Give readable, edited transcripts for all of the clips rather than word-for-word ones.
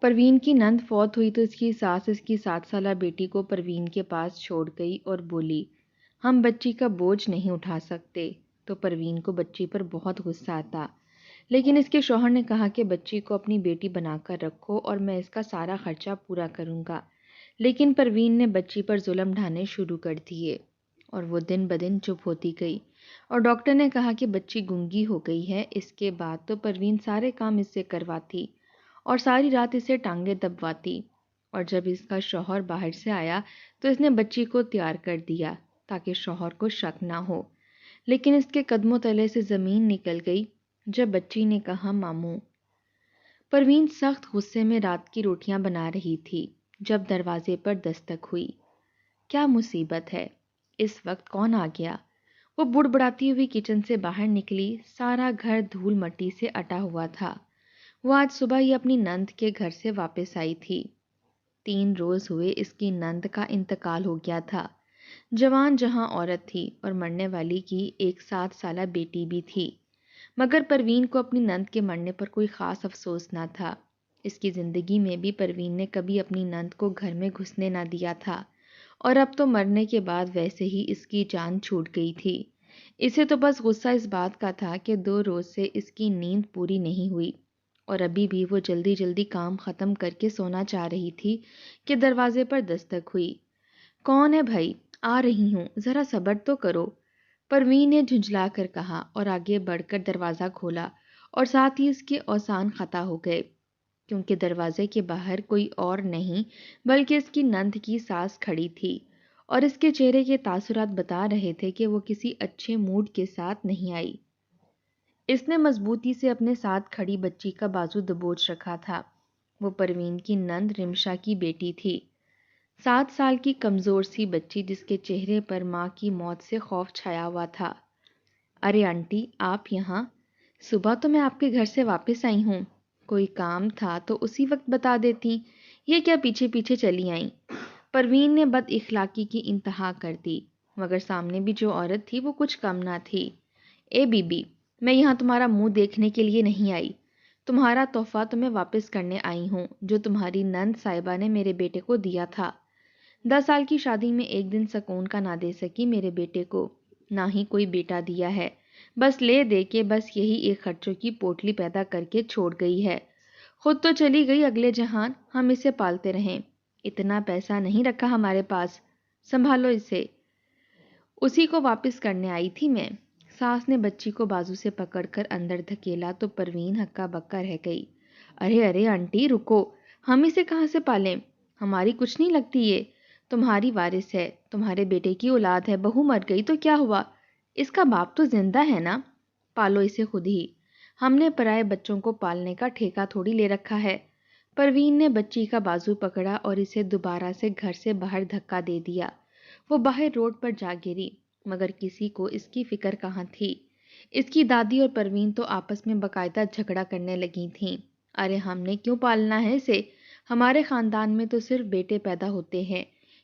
پروین کی نند فوت ہوئی تو اس کی ساس اس کی 7 سالہ بیٹی کو پروین کے پاس چھوڑ گئی اور بولی ہم بچی کا بوجھ نہیں اٹھا سکتے۔ تو پروین کو بچی پر بہت غصہ آتا، لیکن اس کے شوہر نے کہا کہ بچی کو اپنی بیٹی بنا کر رکھو اور میں اس کا سارا خرچہ پورا کروں گا۔ لیکن پروین نے بچی پر ظلم ڈھانے شروع کر دیے اور وہ دن بدن چپ ہوتی گئی، اور ڈاکٹر نے کہا کہ بچی گنگی ہو گئی ہے۔ اس کے بعد تو پروین سارے کام اس سے کرواتی اور ساری رات اسے ٹانگیں دبواتی، اور جب اس کا شوہر باہر سے آیا تو اس نے بچی کو تیار کر دیا تاکہ شوہر کو شک نہ ہو۔ لیکن اس کے قدموں تلے سے زمین نکل گئی جب بچی نے کہا ماموں۔ پروین سخت غصے میں رات کی روٹیاں بنا رہی تھی جب دروازے پر دستک ہوئی۔ کیا مصیبت ہے، اس وقت کون آ گیا؟ وہ بڑبڑاتی ہوئی کچن سے باہر نکلی۔ سارا گھر دھول مٹی سے اٹا ہوا تھا۔ وہ آج صبح ہی اپنی نند کے گھر سے واپس آئی تھی۔ 3 روز ہوئے اس کی نند کا انتقال ہو گیا تھا۔ جوان جہاں عورت تھی اور مرنے والی کی ایک 7 سالہ بیٹی بھی تھی، مگر پروین کو اپنی نند کے مرنے پر کوئی خاص افسوس نہ تھا۔ اس کی زندگی میں بھی پروین نے کبھی اپنی نند کو گھر میں گھسنے نہ دیا تھا، اور اب تو مرنے کے بعد ویسے ہی اس کی جان چھوٹ گئی تھی۔ اسے تو بس غصہ اس بات کا تھا کہ 2 روز سے اس کی نیند پوری نہیں ہوئی، اور ابھی بھی وہ جلدی جلدی کام ختم کر کے سونا چاہ رہی تھی کہ دروازے پر دستک ہوئی۔ کون ہے بھائی؟ آ رہی ہوں، ذرا صبر تو کرو، پروین نے جھنجھلا کر کہا اور آگے بڑھ کر دروازہ کھولا، اور ساتھ ہی اس کے اوزان خطا ہو گئے، کیونکہ دروازے کے باہر کوئی اور نہیں بلکہ اس کی نند کی ساس کھڑی تھی، اور اس کے چہرے کے تاثرات بتا رہے تھے کہ وہ کسی اچھے موڈ کے ساتھ نہیں آئی۔ اس نے مضبوطی سے اپنے ساتھ کھڑی بچی کا بازو دبوچ رکھا تھا۔ وہ پروین کی نند رمشا کی بیٹی تھی، 7 سال کی کمزور سی بچی جس کے چہرے پر ماں کی موت سے خوف چھایا ہوا تھا۔ ارے آنٹی، آپ یہاں؟ صبح تو میں آپ کے گھر سے واپس آئی ہوں، کوئی کام تھا تو اسی وقت بتا دیتی، یہ کیا پیچھے پیچھے چلی آئیں؟ پروین نے بد اخلاقی کی انتہا کر دی، مگر سامنے بھی جو عورت تھی وہ کچھ کم نہ تھی۔ اے بی بی، میں یہاں تمہارا منہ دیکھنے کے لیے نہیں آئی، تمہارا تحفہ تو میں واپس کرنے آئی ہوں جو تمہاری نند صاحبہ نے میرے بیٹے کو دیا تھا۔ 10 سال کی شادی میں ایک دن سکون کا نہ دے سکی میرے بیٹے کو، نہ ہی کوئی بیٹا دیا ہے، بس لے دے کے بس یہی ایک خرچوں کی پوٹلی پیدا کر کے چھوڑ گئی ہے۔ خود تو چلی گئی اگلے جہان، ہم اسے پالتے رہیں، اتنا پیسہ نہیں رکھا ہمارے پاس، سنبھالو اسے، اسی کو واپس کرنے آئی تھی میں۔ ساس نے بچی کو بازو سے پکڑ کر اندر دھکیلا تو پروین ہکا بکا رہ گئی۔ ارے آنٹی رکو، ہم اسے کہاں سے پالیں؟ ہماری کچھ نہیں لگتی، یہ تمہاری وارث ہے، تمہارے بیٹے کی اولاد ہے، بہو مر گئی تو کیا ہوا، اس کا باپ تو زندہ ہے نا، پالو اسے خود ہی، ہم نے پرائے بچوں کو پالنے کا ٹھیکہ تھوڑی لے رکھا ہے۔ پروین نے بچی کا بازو پکڑا اور اسے دوبارہ سے گھر سے باہر دھکا دے دیا۔ وہ باہر روڈ پر جا گری، مگر کسی کو اس کی فکر کہاں تھی۔ اس کی دادی اور پروین تو آپس میں باقاعدہ جھگڑا کرنے لگی تھیں۔ ارے ہم نے کیوں پالنا ہے اسے، ہمارے خاندان میں تو صرف بیٹے پیدا ہوتے ہیں،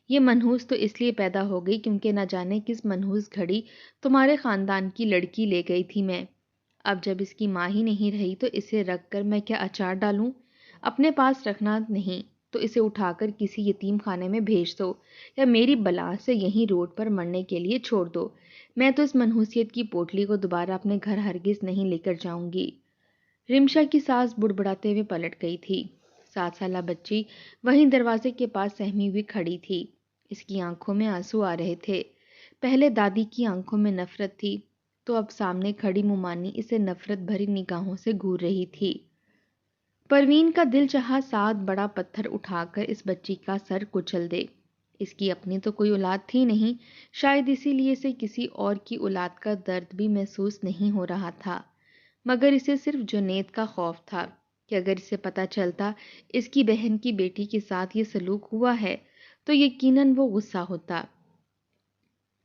یہ منحوس تو اس لیے پیدا ہو گئی کیونکہ نہ جانے کس منحوس گھڑی تمہارے خاندان کی لڑکی لے گئی تھی میں۔ اب جب اس کی ماں ہی نہیں رہی تو اسے رکھ کر میں کیا اچار ڈالوں؟ اپنے پاس رکھنا نہیں تو اسے اٹھا کر کسی یتیم خانے میں بھیج دو، یا میری بلا سے یہیں روڈ پر مرنے کے لیے چھوڑ دو، میں تو اس منحوسیت کی پوٹلی کو دوبارہ اپنے گھر ہرگز نہیں لے کر جاؤں گی۔ رمشا کی ساس بڑبڑاتے ہوئے پلٹ گئی تھی۔ 7 سالہ بچی وہیں دروازے کے پاس سہمی ہوئی کھڑی تھی، اس کی آنکھوں میں آنسو آ رہے تھے۔ پہلے دادی کی آنکھوں میں نفرت تھی تو اب سامنے کھڑی مومانی اسے نفرت بھری نگاہوں سے گھور رہی تھی۔ پروین کا دل چاہا 7 بڑا پتھر اٹھا کر اس بچی کا سر کچل دے۔ اس کی اپنی تو کوئی اولاد تھی نہیں، شاید اسی لیے اسے کسی اور کی اولاد کا درد بھی محسوس نہیں ہو رہا تھا، مگر اسے صرف جنید کا خوف تھا کہ اگر اسے پتہ چلتا اس کی بہن کی بیٹی کے ساتھ یہ سلوک ہوا ہے تو یقیناً وہ غصہ ہوتا۔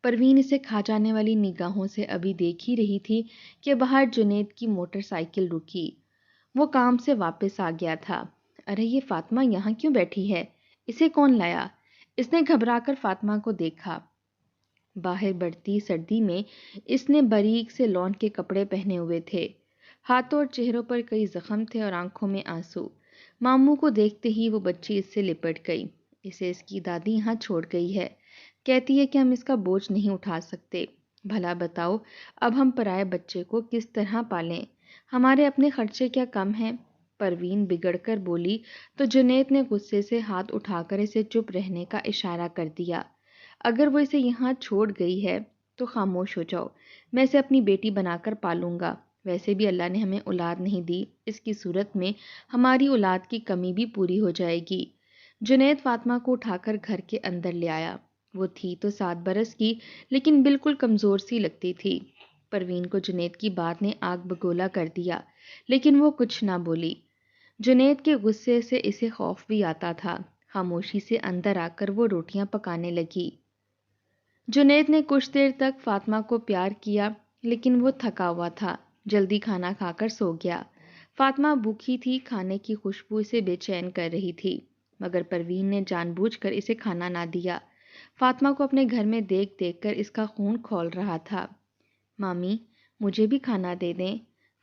پروین اسے کھا جانے والی نگاہوں سے ابھی دیکھ ہی رہی تھی کہ باہر جنید کی موٹر سائیکل رکی۔ وہ کام سے واپس آ گیا تھا۔ ارے یہ فاطمہ یہاں کیوں بیٹھی ہے، اسے کون لایا؟ اس نے گھبرا کر فاطمہ کو دیکھا۔ باہر بڑھتی سردی میں اس نے باریک سے لون کے کپڑے پہنے ہوئے تھے، ہاتھوں اور چہروں پر کئی زخم تھے اور آنکھوں میں آنسو۔ ماموں کو دیکھتے ہی وہ بچی اس سے لپٹ گئی۔ اسے اس کی دادی یہاں چھوڑ گئی ہے، کہتی ہے کہ ہم اس کا بوجھ نہیں اٹھا سکتے۔ بھلا بتاؤ اب ہم پرائے بچے کو کس طرح پالیں؟ ہمارے اپنے خرچے کیا کم ہیں؟ پروین بگڑ کر بولی تو جنید نے غصے سے ہاتھ اٹھا کر اسے چپ رہنے کا اشارہ کر دیا۔ اگر وہ اسے یہاں چھوڑ گئی ہے تو خاموش ہو جاؤ، میں اسے اپنی بیٹی بنا کر پالوں گا۔ ویسے بھی اللہ نے ہمیں اولاد نہیں دی، اس کی صورت میں ہماری اولاد کی کمی بھی پوری ہو جائے گی۔ جنید فاطمہ کو اٹھا کر گھر کے اندر لے آیا۔ وہ تھی تو 7 برس کی، لیکن بالکل کمزور سی لگتی تھی۔ پروین کو جنید کی بات نے آگ بگولا کر دیا، لیکن وہ کچھ نہ بولی۔ جنید کے غصے سے اسے خوف بھی آتا تھا۔ خاموشی سے اندر آ کر وہ روٹیاں پکانے لگی۔ جنید نے کچھ دیر تک فاطمہ کو پیار کیا، لیکن وہ تھکا ہوا تھا، جلدی کھانا کھا کر سو گیا۔ فاطمہ بھوکی تھی، کھانے کی خوشبو اسے بے چین کر رہی تھی، مگر پروین نے جان بوجھ کر اسے کھانا نہ دیا۔ فاطمہ کو اپنے گھر میں دیکھ دیکھ کر اس کا خون کھول رہا تھا۔ مامی مجھے بھی کھانا دے دیں،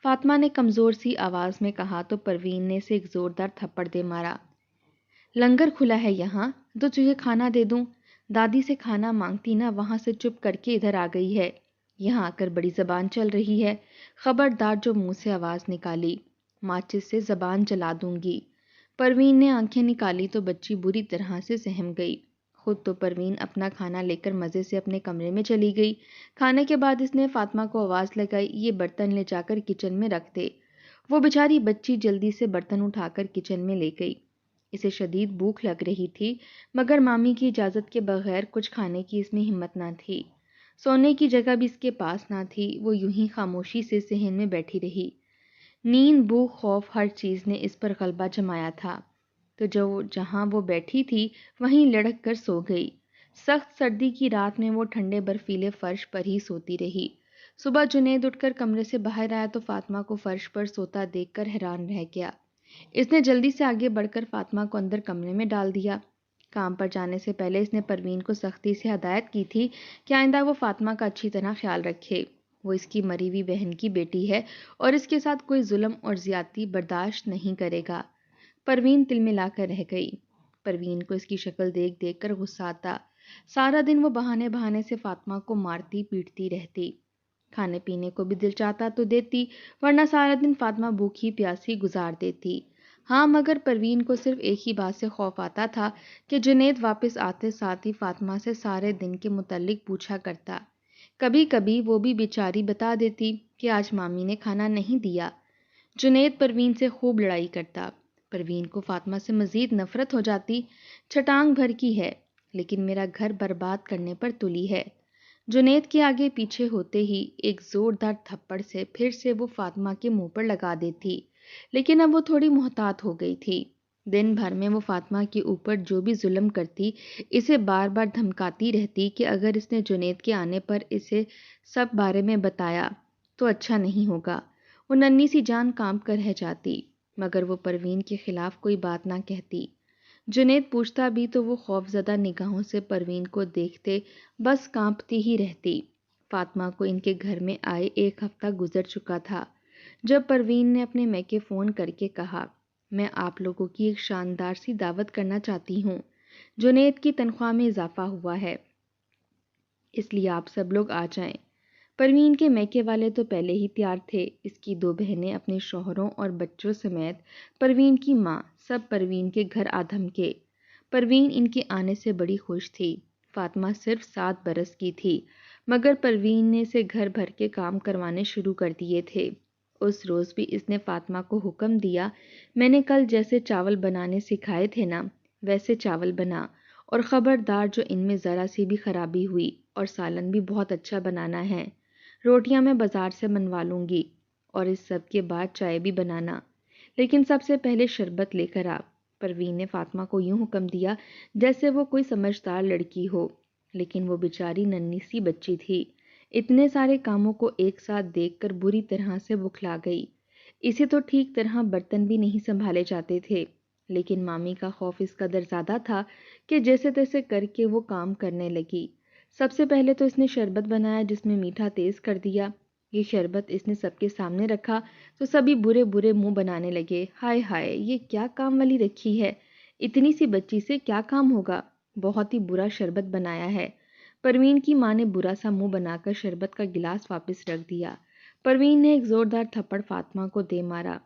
فاطمہ نے کمزور سی آواز میں کہا تو پروین نے اسے ایک زوردار تھپڑ دے مارا۔ لنگر کھلا ہے یہاں تو تجھے کھانا دے دوں؟ دادی سے کھانا مانگتی نہ وہاں سے چپ کر کے ادھر آ گئی ہے، یہاں آ کر بڑی زبان چل رہی ہے۔ خبردار جو منہ سے آواز نکالی، ماچس سے زبان جلا دوں گی۔ پروین نے آنکھیں نکالی تو بچی بری طرح سے سہم گئی۔ خود تو پروین اپنا کھانا لے کر مزے سے اپنے کمرے میں چلی گئی۔ کھانے کے بعد اس نے فاطمہ کو آواز لگائی، یہ برتن لے جا کر کچن میں رکھ دے۔ وہ بیچاری بچی جلدی سے برتن اٹھا کر کچن میں لے گئی۔ اسے شدید بھوک لگ رہی تھی، مگر مامی کی اجازت کے بغیر کچھ کھانے کی اس میں ہمت نہ تھی۔ سونے کی جگہ بھی اس کے پاس نہ تھی، وہ یوں ہی خاموشی سے صحن میں بیٹھی رہی۔ نیند، بھوک، خوف، ہر چیز نے اس پر غلبہ جمایا تھا، تو جہاں وہ بیٹھی تھی وہیں لڑک کر سو گئی۔ سخت سردی کی رات میں وہ ٹھنڈے برفیلے فرش پر ہی سوتی رہی۔ صبح جنید اٹھ کر کمرے سے باہر آیا تو فاطمہ کو فرش پر سوتا دیکھ کر حیران رہ گیا۔ اس نے جلدی سے آگے بڑھ کر فاطمہ کو اندر کمرے میں ڈال دیا۔ کام پر جانے سے پہلے اس نے پروین کو سختی سے ہدایت کی تھی کہ آئندہ وہ فاطمہ کا اچھی طرح خیال رکھے۔ وہ اس کی مری ہوئی بہن کی بیٹی ہے اور اس کے ساتھ کوئی ظلم اور زیادتی برداشت نہیں کرے گا۔ پروین تلملا کر رہ گئی۔ پروین کو اس کی شکل دیکھ دیکھ کر غصہ آتا۔ سارا دن وہ بہانے بہانے سے فاطمہ کو مارتی پیٹتی رہتی۔ کھانے پینے کو بھی دل چاہتا تو دیتی، ورنہ سارا دن فاطمہ بھوکی پیاسی گزار دیتی۔ ہاں مگر پروین کو صرف ایک ہی بات سے خوف آتا تھا کہ جنید واپس آتے ساتھ ہی فاطمہ سے سارے دن کے متعلق پوچھا کرتا۔ کبھی کبھی وہ بھی بیچاری بتا دیتی کہ آج مامی نے کھانا نہیں دیا۔ جنید پروین سے خوب لڑائی کرتا۔ پروین کو فاطمہ سے مزید نفرت ہو جاتی۔ چھٹانگ بھر کی ہے، لیکن میرا گھر برباد کرنے پر تلی ہے۔ جنید کے آگے پیچھے ہوتے ہی ایک زوردار تھپڑ سے پھر سے وہ فاطمہ کے منہ پر لگا دیتی، لیکن اب وہ تھوڑی محتاط ہو گئی تھی۔ دن بھر میں وہ فاطمہ کے اوپر جو بھی ظلم کرتی، اسے بار بار دھمکاتی رہتی کہ اگر اس نے جنید کے آنے پر اسے سب بارے میں بتایا تو اچھا نہیں ہوگا۔ وہ ننھی سی جان کانپ کر رہ جاتی، مگر وہ پروین کے خلاف کوئی بات نہ کہتی۔ جنید پوچھتا بھی تو وہ خوف زدہ نگاہوں سے پروین کو دیکھتے بس کانپتی ہی رہتی۔ فاطمہ کو ان کے گھر میں آئے 1 ہفتہ گزر چکا تھا جب پروین نے اپنے میکے فون کر کے کہا، میں آپ لوگوں کی ایک شاندار سی دعوت کرنا چاہتی ہوں۔ جنید کی تنخواہ میں اضافہ ہوا ہے، اس لیے آپ سب لوگ آ جائیں۔ پروین کے میکے والے تو پہلے ہی تیار تھے۔ اس کی 2 بہنیں اپنے شوہروں اور بچوں سمیت، پروین کی ماں، سب پروین کے گھر آ دھمکے۔ پروین ان کے آنے سے بڑی خوش تھی۔ فاطمہ صرف 7 برس کی تھی، مگر پروین نے اسے گھر بھر کے کام کروانے شروع کر دیے تھے۔ اس روز بھی اس نے فاطمہ کو حکم دیا، میں نے کل جیسے چاول بنانے سکھائے تھے نا، ویسے چاول بنا، اور خبردار جو ان میں ذرا سی بھی خرابی ہوئی، اور سالن بھی بہت اچھا بنانا ہے۔ روٹیاں میں بازار سے منوا لوں گی، اور اس سب کے بعد چائے بھی بنانا، لیکن سب سے پہلے شربت لے کر آ۔ پروین نے فاطمہ کو یوں حکم دیا جیسے وہ کوئی سمجھدار لڑکی ہو، لیکن وہ بیچاری ننھی سی بچی تھی۔ اتنے سارے کاموں کو ایک ساتھ دیکھ کر بری طرح سے بکھلا گئی۔ اسے تو ٹھیک طرح برتن بھی نہیں سنبھالے جاتے تھے، لیکن مامی کا خوف اس قدر زیادہ تھا کہ جیسے تیسے کر کے وہ کام کرنے لگی۔ سب سے پہلے تو اس نے شربت بنایا جس میں میٹھا تیز کر دیا، یہ شربت اس نے سب کے سامنے رکھا تو سبھی برے برے منہ بنانے لگے۔ ہائے ہائے، یہ کیا کام والی رکھی ہے، اتنی سی بچی سے کیا کام ہوگا، بہت ہی برا شربت بنایا ہے۔ پروین کی ماں نے برا سا منہ بنا کر شربت کا گلاس واپس رکھ دیا۔ پروین نے ایک زوردار تھپڑ فاطمہ کو دے مارا۔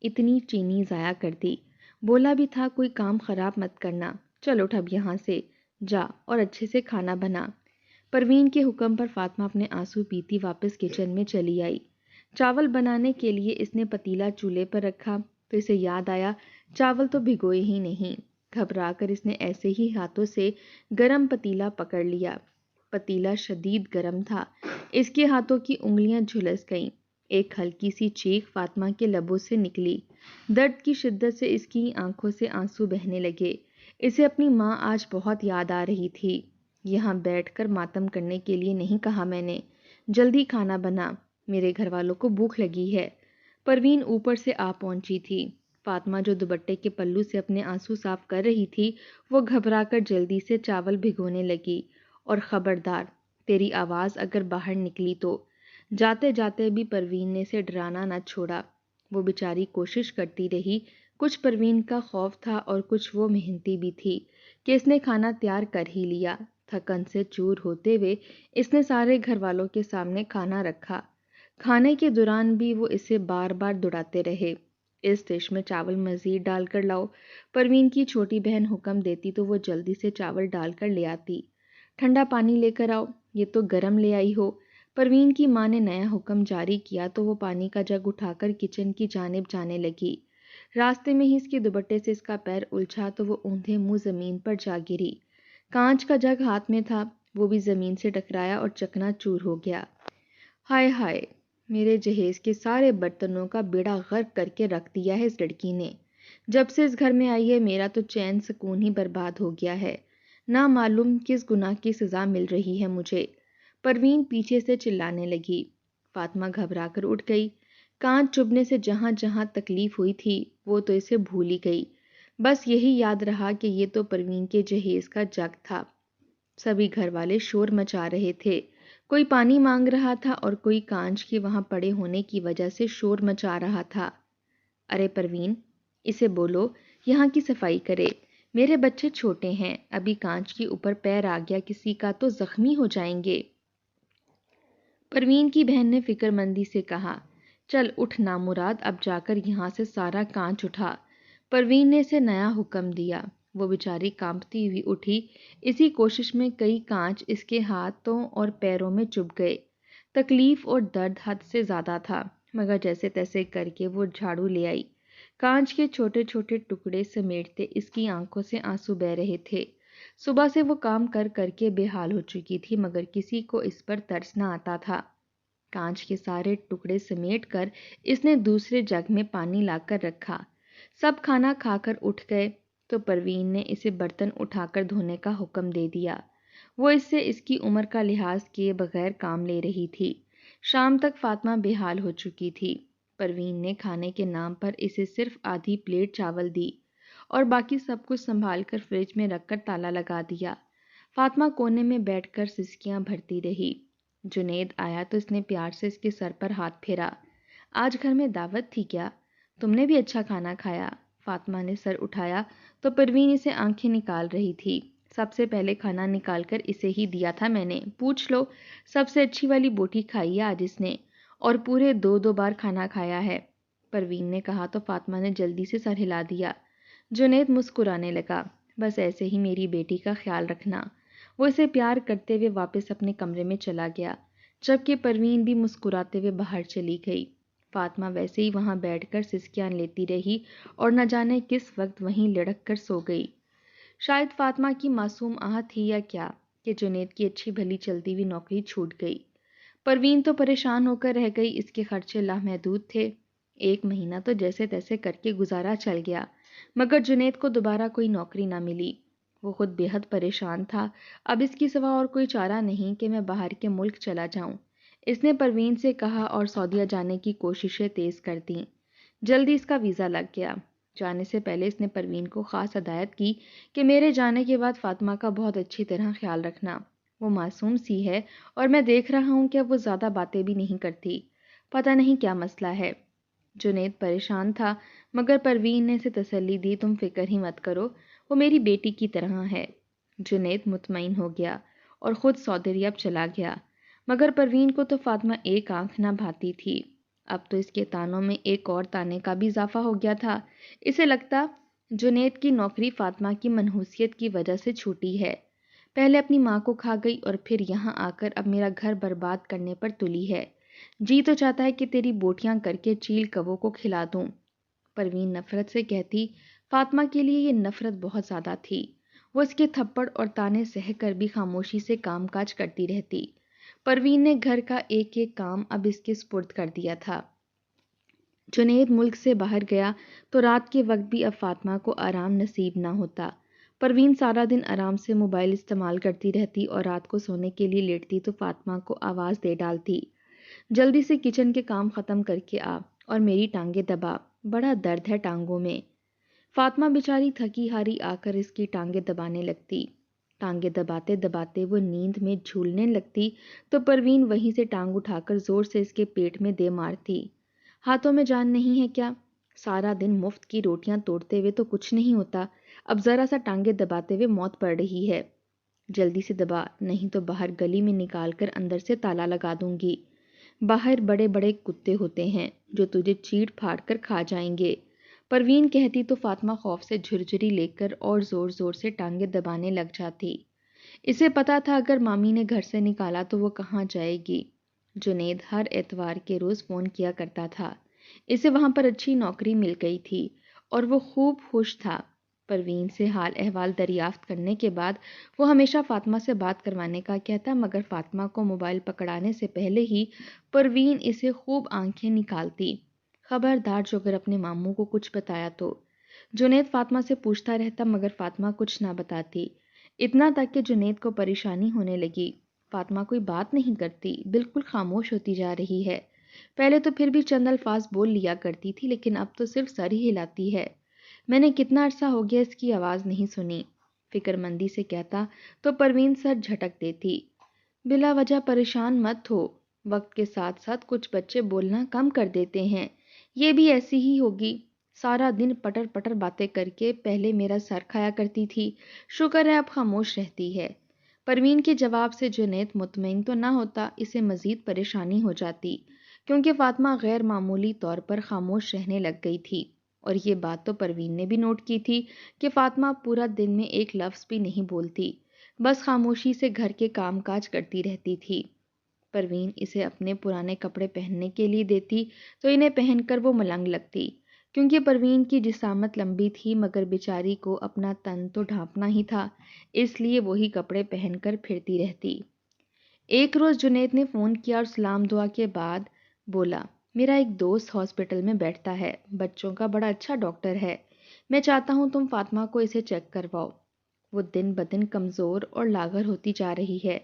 اتنی چینی ضائع کر دی، بولا بھی تھا کوئی کام خراب مت کرنا، چل اٹھ اب یہاں سے، جا اور اچھے سے کھانا بنا۔ پروین کے حکم پر فاطمہ اپنے آنسو پیتی واپس کچن میں چلی آئی۔ چاول بنانے کے لیے اس نے پتیلا چولہے پر رکھا تو اسے یاد آیا چاول تو بھگوئے ہی نہیں۔ گھبرا کر اس نے ایسے ہی ہاتھوں سے گرم پتیلا پکڑ لیا۔ پتیلا شدید گرم تھا، اس کے ہاتھوں کی انگلیاں جھلس گئیں۔ ایک ہلکی سی چیخ فاطمہ کے لبوں سے نکلی۔ درد کی شدت سے اس کی آنکھوں سے آنسو بہنے لگے۔ اسے اپنی ماں آج بہت یاد آ رہی تھی۔ یہاں بیٹھ کر ماتم کرنے کے لیے نہیں کہا میں نے، جلدی کھانا بنا، میرے گھر والوں کو بھوک لگی ہے۔ پروین اوپر سے آ پہنچی تھی۔ فاطمہ جو دوپٹے کے پلو سے اپنے آنسو صاف کر رہی تھی، وہ گھبرا کر جلدی سے چاول بھگونے لگی۔ اور خبردار، تیری آواز اگر باہر نکلی تو۔ جاتے جاتے بھی پروین نے اسے ڈرانا نہ چھوڑا۔ وہ بیچاری کوشش کرتی رہی، کچھ پروین کا خوف تھا اور کچھ وہ محنتی بھی تھی کہ اس نے کھانا تیار کر ہی لیا۔ تھکن سے چور ہوتے ہوئے اس نے سارے گھر والوں کے سامنے کھانا رکھا۔ کھانے کے دوران بھی وہ اسے بار بار دوڑاتے رہے، اس ڈش میں چاول مزید ڈال کر لاؤ۔ پروین کی چھوٹی بہن حکم دیتی تو وہ جلدی سے چاول ڈال کر لے آتی۔ ٹھنڈا پانی لے کر آؤ، یہ تو گرم لے آئی ہو۔ پروین کی ماں نے نیا حکم جاری کیا تو وہ پانی کا جگ اٹھا کر کچن کی جانب جانے لگی۔ راستے میں ہی اس کے دوپٹے سے اس کا پیر الجھا تو وہ اوندھے منہ زمین پر جا گری۔ کانچ کا جگ ہاتھ میں تھا، وہ بھی زمین سے ٹکرایا اور چکنا چور ہو گیا۔ ہائے ہائے، میرے جہیز کے سارے برتنوں کا بیڑا غرق کر کے رکھ دیا ہے اس لڑکی نے۔ جب سے اس گھر میں آئی ہے میرا تو چین سکون ہی برباد ہو گیا ہے۔ نہ معلوم کس گناہ کی سزا مل رہی ہے مجھے۔ پروین پیچھے سے چلانے لگی۔ فاطمہ گھبرا کر اٹھ گئی۔ کانچ چبھنے سے جہاں جہاں تکلیف ہوئی تھی وہ تو اسے بھول ہی گئی۔ بس یہی یاد رہا کہ یہ تو پروین کے جہیز کا جگ تھا۔ سبھی گھر والے شور مچا رہے تھے، کوئی پانی مانگ رہا تھا اور کوئی کانچ کے وہاں پڑے ہونے کی وجہ سے شور مچا رہا تھا۔ ارے پروین، اسے بولو یہاں کی صفائی کرے، میرے بچے چھوٹے ہیں، ابھی کانچ کے اوپر پیر آ گیا کسی کا تو زخمی ہو جائیں گے۔ پروین کی بہن نے فکر مندی سے کہا، چل اٹھ نامراد، اب جا کر یہاں سے سارا کانچ اٹھا۔ پروین نے اسے نیا حکم دیا۔ وہ بیچاری کانپتی ہوئی اٹھی، اسی کوشش میں کئی کانچ اس کے ہاتھوں اور پیروں میں چبھ گئے۔ تکلیف اور درد حد سے زیادہ تھا، مگر جیسے تیسے کر کے وہ جھاڑو لے آئی۔ کانچ کے چھوٹے چھوٹے ٹکڑے سمیٹتے اس کی آنکھوں سے آنسو بہہ رہے تھے۔ صبح سے وہ کام کر کر کے بے حال ہو چکی تھی، مگر کسی کو اس پر ترس نہ آتا تھا۔ کانچ کے سارے ٹکڑے سمیٹ کر اس نے دوسرے جگ میں پانی لا کر رکھا۔ سب کھانا کھا کر اٹھ گئے تو پروین نے اسے برتن اٹھا کر دھونے کا حکم دے دیا۔ وہ اس سے اس کی عمر کا لحاظ کیے بغیر کام لے رہی تھی۔ شام تک فاطمہ بے حال ہو چکی تھی۔ پروین نے کھانے کے نام پر اسے صرف آدھی پلیٹ چاول دی اور باقی سب کچھ سنبھال کر فریج میں رکھ کر تالا لگا دیا۔ فاطمہ کونے میں بیٹھ کر سسکیاں بھرتی رہی۔ جنید آیا تو اس نے پیار سے اس کے سر پر ہاتھ پھیرا۔ آج گھر میں دعوت تھی کیا؟ تم نے بھی اچھا کھانا کھایا؟ فاطمہ نے سر اٹھایا تو پروین اسے آنکھیں نکال رہی تھی۔ سب سے پہلے کھانا نکال کر اسے ہی دیا تھا میں نے، پوچھ لو، سب سے اچھی والی بوٹی کھائی ہے آج اس نے، اور پورے 2 بار کھانا کھایا ہے، پروین نے کہا تو فاطمہ نے جلدی سے سر ہلا دیا۔ جنید مسکرانے لگا، بس ایسے ہی میری بیٹی کا خیال رکھنا۔ وہ اسے پیار کرتے ہوئے واپس اپنے کمرے میں چلا گیا، جبکہ پروین بھی مسکراتے ہوئے باہر چلی گئی۔ فاطمہ ویسے ہی وہاں بیٹھ کر سسکیاں لیتی رہی اور نہ جانے کس وقت وہیں لڑک کر سو گئی۔ شاید فاطمہ کی معصوم آہ تھی یا کیا کہ جنید کی اچھی بھلی چلتی ہوئی نوکری چھوٹ گئی۔ پروین تو پریشان ہو کر رہ گئی، اس کے خرچے لامحدود تھے۔ 1 مہینہ تو جیسے تیسے کر کے گزارا چل گیا، مگر جنید کو دوبارہ کوئی نوکری نہ ملی۔ وہ خود بے حد پریشان تھا۔ اب اس کی سوا اور کوئی چارہ نہیں کہ میں باہر کے ملک چلا جاؤں، اس نے پروین سے کہا اور سعودیہ جانے کی کوششیں تیز کر دیں۔ جلدی اس کا ویزا لگ گیا۔ جانے سے پہلے اس نے پروین کو خاص ہدایت کی کہ میرے جانے کے بعد فاطمہ کا بہت اچھی طرح خیال رکھنا، وہ معصوم سی ہے اور میں دیکھ رہا ہوں کہ اب وہ زیادہ باتیں بھی نہیں کرتی۔ پتہ نہیں کیا مسئلہ ہے۔ جنید پریشان تھا مگر پروین نے اسے تسلی دی، تم فکر ہی مت کرو، وہ میری بیٹی کی طرح ہے۔ جنید مطمئن ہو گیا اور خود سعودی عرب چلا گیا، مگر پروین کو تو فاطمہ ایک آنکھ نہ بھاتی تھی۔ اب تو اس کے تانوں میں ایک اور تانے کا بھی اضافہ ہو گیا تھا۔ اسے لگتا جنید کی نوکری فاطمہ کی منحوسیت کی وجہ سے چھوٹی ہے۔ پہلے اپنی ماں کو کھا گئی اور پھر یہاں آ کر اب میرا گھر برباد کرنے پر تلی ہے۔ جی تو چاہتا ہے کہ تیری بوٹیاں کر کے چیل کووں کو کھلا دوں۔ پروین نفرت سے کہتی۔ فاطمہ کے لیے یہ نفرت بہت زیادہ تھی۔ وہ اس کے تھپڑ اور تانے سہ کر بھی خاموشی سے کام کاج کرتی رہتی۔ پروین نے گھر کا ایک ایک کام اب اس کے سپرد کر دیا تھا۔ جنید ملک سے باہر گیا تو رات کے وقت بھی اب فاطمہ کو آرام نصیب نہ ہوتا۔ پروین سارا دن آرام سے موبائل استعمال کرتی رہتی اور رات کو سونے کے لیے لیٹتی تو فاطمہ کو آواز دے ڈالتی، جلدی سے کچن کے کام ختم کر کے آ اور میری ٹانگیں دبا، بڑا درد ہے ٹانگوں میں۔ فاطمہ بیچاری تھکی ہاری آ کر اس کی ٹانگیں دبانے لگتی۔ ٹانگیں دباتے دباتے وہ نیند میں جھولنے لگتی تو پروین وہیں سے ٹانگ اٹھا کر زور سے اس کے پیٹ میں دے مارتی۔ ہاتھوں میں جان نہیں ہے کیا؟ سارا دن مفت کی روٹیاں توڑتے ہوئے تو کچھ نہیں ہوتا، اب ذرا سا ٹانگیں دباتے ہوئے موت پڑ رہی ہے۔ جلدی سے دبا، نہیں تو باہر گلی میں نکال کر اندر سے تالا لگا دوں گی۔ باہر بڑے بڑے کتے ہوتے ہیں جو تجھے چیڑ پھاڑ کر کھا جائیں گے۔ پروین کہتی تو فاطمہ خوف سے جھرجھری لے کر اور زور زور سے ٹانگیں دبانے لگ جاتی۔ اسے پتا تھا اگر مامی نے گھر سے نکالا تو وہ کہاں جائے گی۔ جنید ہر اتوار کے روز فون کیا کرتا تھا۔ اسے وہاں پر اچھی نوکری مل گئی تھی اور وہ خوب خوش تھا۔ پروین سے حال احوال دریافت کرنے کے بعد وہ ہمیشہ فاطمہ سے بات کروانے کا کہتا، مگر فاطمہ کو موبائل پکڑانے سے پہلے ہی پروین اسے خوب آنکھیں نکالتی۔ خبردار جو اگر اپنے ماموں کو کچھ بتایا تو۔ جنید فاطمہ سے پوچھتا رہتا مگر فاطمہ کچھ نہ بتاتی، اتنا تک کہ جنید کو پریشانی ہونے لگی۔ فاطمہ کوئی بات نہیں کرتی، بالکل خاموش ہوتی جا رہی ہے۔ پہلے تو پھر بھی چند الفاظ بول لیا کرتی تھی لیکن اب تو صرف سر ہی ہلاتی ہے۔ میں نے کتنا عرصہ ہو گیا اس کی آواز نہیں سنی، فکر مندی سے کہتا تو پروین سر جھٹک دیتی۔ بلا وجہ پریشان مت ہو، وقت کے ساتھ ساتھ کچھ بچے بولنا کم کر دیتے ہیں، یہ بھی ایسی ہی ہوگی۔ سارا دن پٹر پٹر باتیں کر کے پہلے میرا سر کھایا کرتی تھی، شکر ہے اب خاموش رہتی ہے۔ پروین کے جواب سے جنید مطمئن تو نہ ہوتا، اسے مزید پریشانی ہو جاتی کیونکہ فاطمہ غیر معمولی طور پر خاموش رہنے لگ گئی تھی، اور یہ بات تو پروین نے بھی نوٹ کی تھی کہ فاطمہ پورا دن میں ایک لفظ بھی نہیں بولتی، بس خاموشی سے گھر کے کام کاج کرتی رہتی تھی۔ پروین اسے اپنے پرانے کپڑے پہننے کے لیے دیتی تو انہیں پہن کر وہ ملنگ لگتی، کیونکہ پروین کی جسامت لمبی تھی مگر بیچاری کو اپنا تن تو ڈھانپنا ہی تھا، اس لیے وہی کپڑے پہن کر پھرتی رہتی۔ ایک روز جنید نے فون کیا اور سلام دعا کے بعد بولا، میرا ایک دوست ہاسپٹل میں بیٹھتا ہے، بچوں کا بڑا اچھا ڈاکٹر ہے، میں چاہتا ہوں تم فاطمہ کو اسے چیک کرواؤ، وہ دن بدن کمزور اور لاغر ہوتی جا رہی ہے،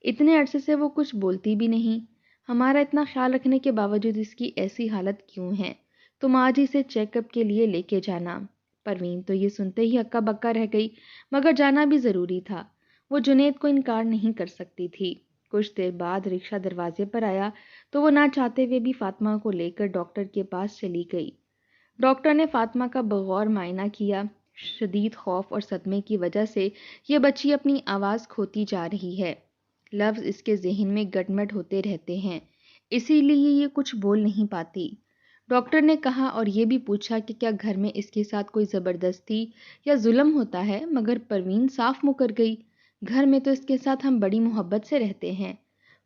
اتنے عرصے سے وہ کچھ بولتی بھی نہیں، ہمارا اتنا خیال رکھنے کے باوجود اس کی ایسی حالت کیوں ہے؟ تم آج اسے چیک اپ کے لیے لے کے جانا۔ پروین تو یہ سنتے ہی ہکا بکا رہ گئی، مگر جانا بھی ضروری تھا، وہ جنید کو انکار نہیں کر سکتی تھی۔ کچھ دیر بعد رکشہ دروازے پر آیا تو وہ نہ چاہتے ہوئے بھی فاطمہ کو لے کر ڈاکٹر کے پاس چلی گئی۔ ڈاکٹر نے فاطمہ کا بغور معائنہ کیا، شدید خوف اور صدمے کی وجہ سے یہ بچی اپنی آواز کھوتی جا رہی ہے، لفظ اس کے ذہن میں گڈمڈ ہوتے رہتے ہیں، اسی لیے یہ کچھ بول نہیں پاتی۔ ڈاکٹر نے کہا اور یہ بھی پوچھا کہ کیا گھر میں اس کے ساتھ کوئی زبردستی یا ظلم ہوتا ہے، مگر پروین صاف مکر گئی، گھر میں تو اس کے ساتھ ہم بڑی محبت سے رہتے ہیں۔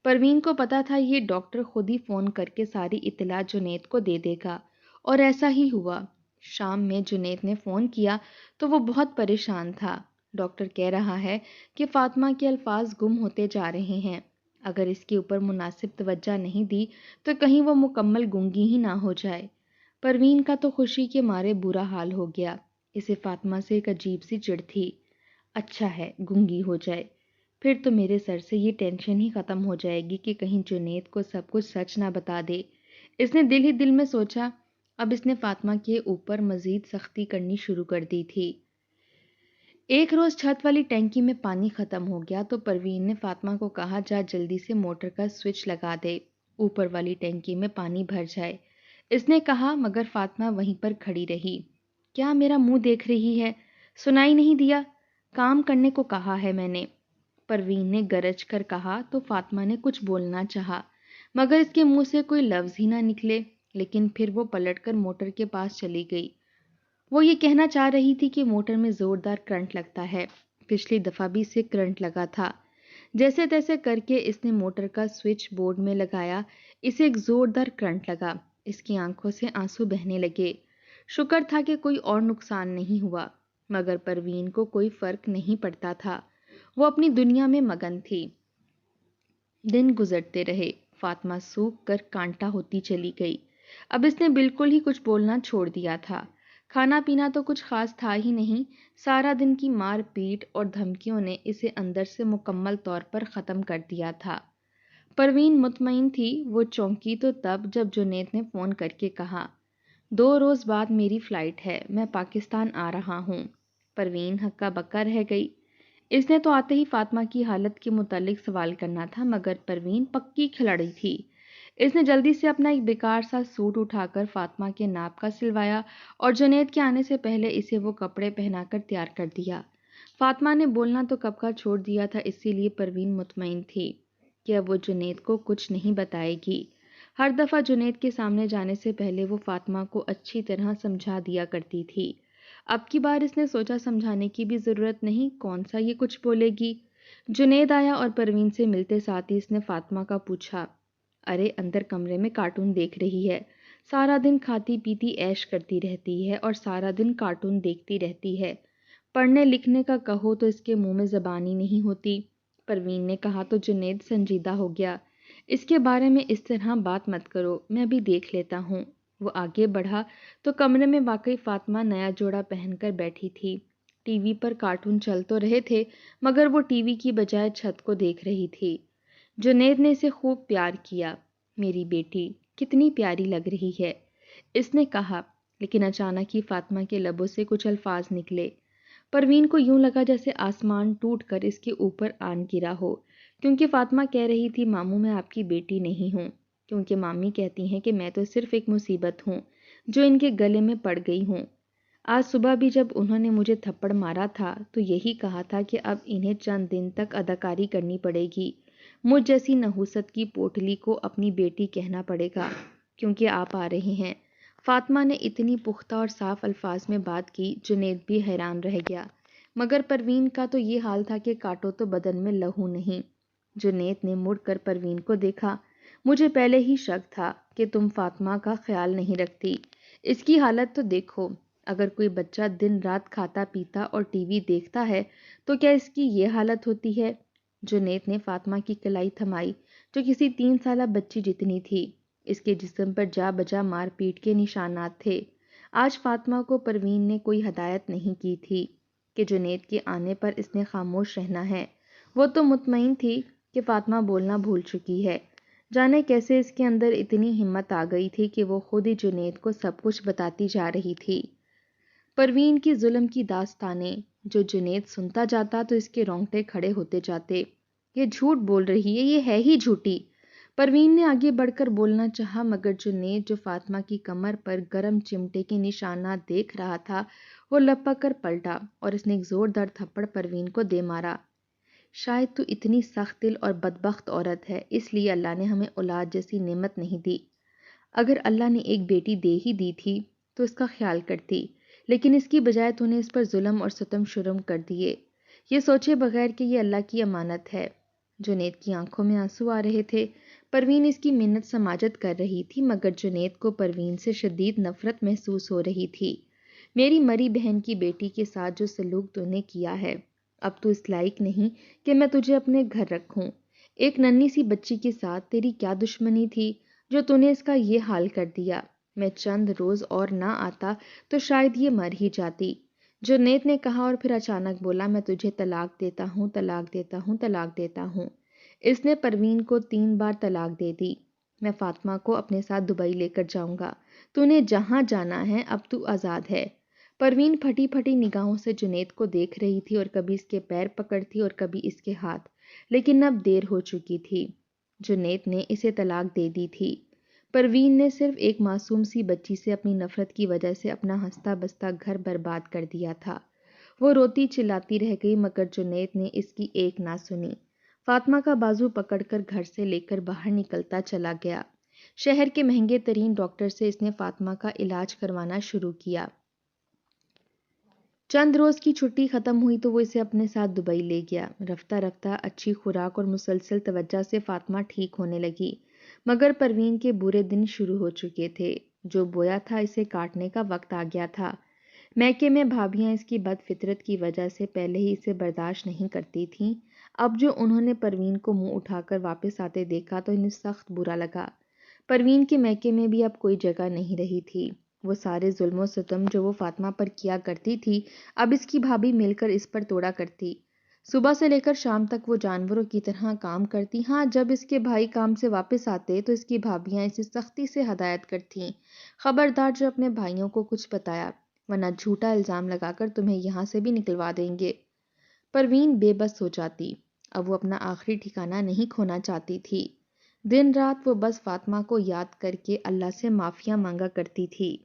پروین کو پتا تھا یہ ڈاکٹر خود ہی فون کر کے ساری اطلاع جنید کو دے دے گا، اور ایسا ہی ہوا۔ شام میں جنید نے فون کیا تو وہ بہت پریشان تھا۔ ڈاکٹر کہہ رہا ہے کہ فاطمہ کے الفاظ گم ہوتے جا رہے ہیں، اگر اس کے اوپر مناسب توجہ نہیں دی تو کہیں وہ مکمل گنگی ہی نہ ہو جائے۔ پروین کا تو خوشی کے مارے برا حال ہو گیا، اسے فاطمہ سے ایک عجیب سی چڑ تھی۔ اچھا ہے گنگی ہو جائے، پھر تو میرے سر سے یہ ٹینشن ہی ختم ہو جائے گی کہ کہیں جنید کو سب کچھ سچ نہ بتا دے۔ اس نے دل ہی دل میں سوچا، اب اس نے فاطمہ کے اوپر مزید سختی کرنی شروع کر دی تھی۔ ایک روز چھت والی ٹینکی میں پانی ختم ہو گیا تو پروین نے فاطمہ کو کہا، جا جلدی سے موٹر کا سوئچ لگا دے۔ اوپر والی ٹینکی میں پانی بھر جائے، اس نے کہا، مگر فاطمہ وہیں پر کھڑی رہی۔ کیا میرا منہ دیکھ رہی ہے؟ سنائی نہیں دیا؟ کام کرنے کو کہا ہے میں نے، پروین نے گرج کر کہا تو فاطمہ نے کچھ بولنا چاہا مگر اس کے منہ سے کوئی لفظ ہی نہ نکلے، لیکن پھر وہ پلٹ کر موٹر کے پاس چلی گئی۔ وہ یہ کہنا چاہ رہی تھی کہ موٹر میں زوردار کرنٹ لگتا ہے، پچھلی دفعہ بھی اسے کرنٹ لگا تھا۔ جیسے تیسے کر کے اس نے موٹر کا سوئچ بورڈ میں لگایا، اسے ایک زوردار کرنٹ لگا، اس کی آنکھوں سے آنسو بہنے لگے۔ شکر تھا کہ کوئی اور نقصان نہیں ہوا، مگر پروین کو کوئی فرق نہیں پڑتا تھا، وہ اپنی دنیا میں مگن تھی۔ دن گزرتے رہے، فاطمہ سوکھ کر کانٹا ہوتی چلی گئی۔ اب اس نے بالکل ہی کچھ بولنا چھوڑ دیا تھا۔ کھانا پینا تو کچھ خاص تھا ہی نہیں، سارا دن کی مار پیٹ اور دھمکیوں نے اسے اندر سے مکمل طور پر ختم کر دیا تھا۔ پروین مطمئن تھی، وہ چونکی تو تب جب جنید نے فون کر کے کہا، 2 روز بعد میری فلائٹ ہے، میں پاکستان آ رہا ہوں۔ پروین ہکا بکا رہ گئی۔ اس نے تو آتے ہی فاطمہ کی حالت کے متعلق سوال کرنا تھا، مگر پروین پکی کھلاڑی تھی۔ اس نے جلدی سے اپنا ایک بیکار سا سوٹ اٹھا کر فاطمہ کے ناپ کا سلوایا اور جنید کے آنے سے پہلے اسے وہ کپڑے پہنا کر تیار کر دیا۔ فاطمہ نے بولنا تو کب کا چھوڑ دیا تھا، اسی لیے پروین مطمئن تھی کہ اب وہ جنید کو کچھ نہیں بتائے گی۔ ہر دفعہ جنید کے سامنے جانے سے پہلے وہ فاطمہ کو اچھی طرح سمجھا دیا کرتی تھی۔ اب کی بار اس نے سوچا سمجھانے کی بھی ضرورت نہیں، کون سا یہ کچھ بولے گی۔ جنید آیا اور پروین سے ملتے ساتھ ہی اس نے فاطمہ کا پوچھا، ارے اندر کمرے میں کارٹون دیکھ رہی ہے، سارا دن کھاتی پیتی عیش کرتی رہتی ہے اور سارا دن کارٹون دیکھتی رہتی ہے، پڑھنے لکھنے کا کہو تو اس کے منہ میں زبان ہی نہیں ہوتی۔ پروین نے کہا تو جنید سنجیدہ ہو گیا، اس کے بارے میں اس طرح بات مت کرو، میں بھی دیکھ لیتا ہوں۔ وہ آگے بڑھا تو کمرے میں واقعی فاطمہ نیا جوڑا پہن کر بیٹھی تھی۔ ٹی وی پر کارٹون چل تو رہے تھے، مگر وہ ٹی وی کی بجائے چھت کو دیکھ رہی تھی۔ جنید نے اسے خوب پیار کیا، میری بیٹی کتنی پیاری لگ رہی ہے، اس نے کہا، لیکن اچانک ہی فاطمہ کے لبوں سے کچھ الفاظ نکلے۔ پروین کو یوں لگا جیسے آسمان ٹوٹ کر اس کے اوپر آن گرا ہو، کیونکہ فاطمہ کہہ رہی تھی، ماموں میں آپ کی بیٹی نہیں ہوں، کیونکہ مامی کہتی ہیں کہ میں تو صرف ایک مصیبت ہوں جو ان کے گلے میں پڑ گئی ہوں۔ آج صبح بھی جب انہوں نے مجھے تھپڑ مارا تھا تو یہی کہا تھا کہ اب انہیں چند دن تک اداکاری کرنی پڑے گی، مجھ جیسی نحوست کی پوٹلی کو اپنی بیٹی کہنا پڑے گا، کیونکہ آپ آ رہے ہیں۔ فاطمہ نے اتنی پختہ اور صاف الفاظ میں بات کی، جنید بھی حیران رہ گیا، مگر پروین کا تو یہ حال تھا کہ کاٹو تو بدن میں لہو نہیں۔ جنید نے مڑ کر پروین کو دیکھا، مجھے پہلے ہی شک تھا کہ تم فاطمہ کا خیال نہیں رکھتی، اس کی حالت تو دیکھو، اگر کوئی بچہ دن رات کھاتا پیتا اور ٹی وی دیکھتا ہے تو کیا اس کی یہ حالت ہوتی ہے؟ جنید نے فاطمہ کی کلائی تھمائی جو کسی 3 سالہ بچی جتنی تھی، اس کے جسم پر جا بجا مار پیٹ کے نشانات تھے۔ آج فاطمہ کو پروین نے کوئی ہدایت نہیں کی تھی کہ جنید کے آنے پر اس نے خاموش رہنا ہے، وہ تو مطمئن تھی کہ فاطمہ بولنا بھول چکی ہے۔ جانے کیسے اس کے اندر اتنی ہمت آ گئی تھی کہ وہ خود ہی جنید کو سب کچھ بتاتی جا رہی تھی۔ پروین کی ظلم کی داستانیں جو جنید سنتا جاتا تو اس کے رونگٹے کھڑے ہوتے جاتے، یہ جھوٹ بول رہی ہے، یہ ہے ہی جھوٹی۔ پروین نے آگے بڑھ کر بولنا چاہا، مگر جنید جو فاطمہ کی کمر پر گرم چمٹے کے نشانات دیکھ رہا تھا وہ لپک کر پلٹا اور اس نے ایک زوردار تھپڑ پروین کو دے مارا۔ شاید تو اتنی سخت دل اور بدبخت عورت ہے، اس لیے اللہ نے ہمیں اولاد جیسی نعمت نہیں دی۔ اگر اللہ نے ایک بیٹی دے ہی دی تھی تو اس کا خیال کرتی، لیکن اس کی بجائے تو نے اس پر ظلم اور ستم شرم کر دیے، یہ سوچے بغیر کہ یہ اللہ کی امانت ہے۔ جنید کی آنکھوں میں آنسو آ رہے تھے، پروین اس کی منت سماجت کر رہی تھی، مگر جنید کو پروین سے شدید نفرت محسوس ہو رہی تھی۔ میری مری بہن کی بیٹی کے ساتھ جو سلوک تو نے کیا ہے، اب تو اس لائق نہیں کہ میں تجھے اپنے گھر رکھوں۔ ایک ننھی سی بچی کے ساتھ تیری کیا دشمنی تھی جو تو نے اس کا یہ حال کر دیا؟ میں چند روز اور نہ آتا تو شاید یہ مر ہی جاتی، جنید نے کہا، اور پھر اچانک بولا، میں تجھے طلاق دیتا ہوں، طلاق دیتا ہوں، طلاق دیتا ہوں۔ اس نے پروین کو 3 بار طلاق دے دی۔ میں فاطمہ کو اپنے ساتھ دبئی لے کر جاؤں گا، تو نے جہاں جانا ہے، اب تو آزاد ہے۔ پروین پھٹی پھٹی نگاہوں سے جنید کو دیکھ رہی تھی اور کبھی اس کے پیر پکڑتی اور کبھی اس کے ہاتھ، لیکن اب دیر ہو چکی تھی۔ جنید نے اسے طلاق دے دی تھی۔ پروین نے صرف ایک معصوم سی بچی سے اپنی نفرت کی وجہ سے اپنا ہنستا بستا گھر برباد کر دیا تھا۔ وہ روتی چلاتی رہ گئی مگر جنید نے اس کی ایک نہ سنی۔ فاطمہ کا بازو پکڑ کر گھر سے لے کر باہر نکلتا چلا گیا۔ شہر کے مہنگے ترین ڈاکٹر سے اس نے فاطمہ کا علاج کروانا شروع کیا۔ چند روز کی چھٹی ختم ہوئی تو وہ اسے اپنے ساتھ دبئی لے گیا۔ رفتہ رفتہ اچھی خوراک اور مسلسل توجہ سے فاطمہ ٹھیک ہونے لگی، مگر پروین کے برے دن شروع ہو چکے تھے۔ جو بویا تھا اسے کاٹنے کا وقت آ گیا تھا۔ میکے میں بھابیاں اس کی بد فطرت کی وجہ سے پہلے ہی اسے برداشت نہیں کرتی تھیں۔ اب جو انہوں نے پروین کو منہ اٹھا کر واپس آتے دیکھا تو انہیں سخت برا لگا۔ پروین کے میکے میں بھی اب کوئی جگہ نہیں رہی تھی۔ وہ سارے ظلم و ستم جو وہ فاطمہ پر کیا کرتی تھی اب اس کی بھابھی مل کر اس پر توڑا کرتی۔ صبح سے لے کر شام تک وہ جانوروں کی طرح کام کرتی۔ ہاں، جب اس کے بھائی کام سے واپس آتے تو اس کی بھابیاں اسے سختی سے ہدایت کرتیں، خبردار جو اپنے بھائیوں کو کچھ بتایا ورنہ جھوٹا الزام لگا کر تمہیں یہاں سے بھی نکلوا دیں گے۔ پروین بے بس ہو جاتی۔ اب وہ اپنا آخری ٹھکانہ نہیں کھونا چاہتی تھی۔ دن رات وہ بس فاطمہ کو یاد کر کے اللہ سے معافیاں مانگا کرتی تھی۔